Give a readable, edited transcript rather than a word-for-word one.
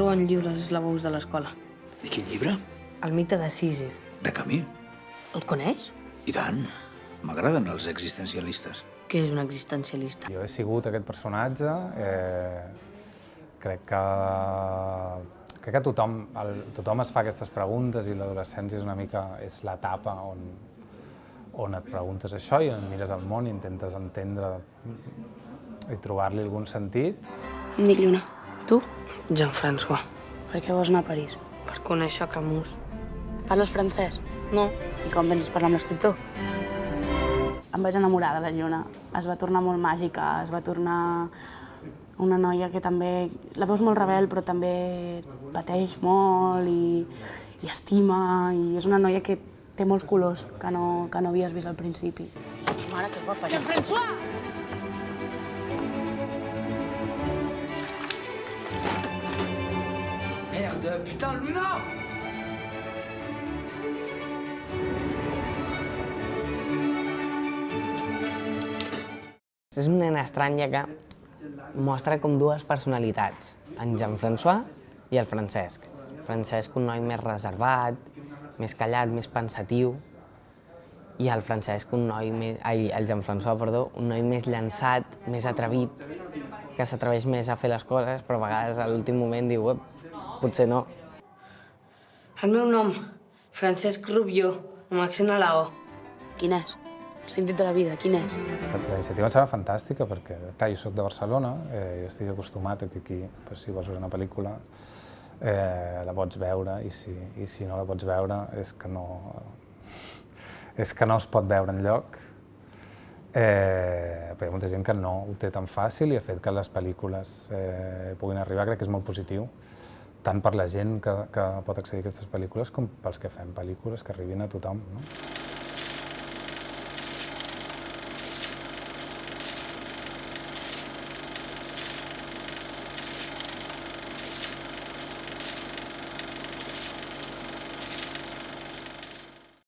trobar un llibre als lavabos de l'escola. I quin llibre? El mite de Sísif. De Camí. El coneix? I tant. M'agraden els existencialistes. Què és un existencialista? Jo he sigut aquest personatge. Crec que tothom es fa aquestes preguntes i l'adolescència és una mica l'etapa on et preguntes això i on mires al món i intentes entendre i trobar-li algun sentit. Em dic Lluna. Tu? Jean-François. Per què vols anar a París? Per conèixer Camus. Parles francès? No. I com penses parlar amb l'escriptor? Em vaig enamorar de la Lluna. Es va tornar molt màgica, es va tornar una noia que també... La veus molt rebel, però també pateix molt i estima, i és una noia que té molts colors que no havies vist al principi. Mare, que guapa. Jean-François! Merde, putain, Luna! És una nena estranya que mostra com dues personalitats, en Jean-François i el Francesc. Francesc, un noi més reservat, més callat, més pensatiu, i el Francesc, el Jean-François, perdó, un noi més llançat, més atrevit, que s'atreveix més a fer les coses, però a vegades a l'últim moment diu, potser no. El meu nom, Francesc Rubió, amb accent a la O. Quin és? El sentit de la vida, quin és? La iniciativa em sembla fantàstica perquè, clar, jo soc de Barcelona, jo estic acostumat a que aquí, si vols veure una pel·lícula, la pots veure i si no la pots veure és que no es pot veure enlloc. Però hi ha molta gent que no ho té tan fàcil i el fet que les pel·lícules puguin arribar crec que és molt positiu, tant per la gent que pot accedir a aquestes pel·lícules com pels que fem pel·lícules que arribin a tothom.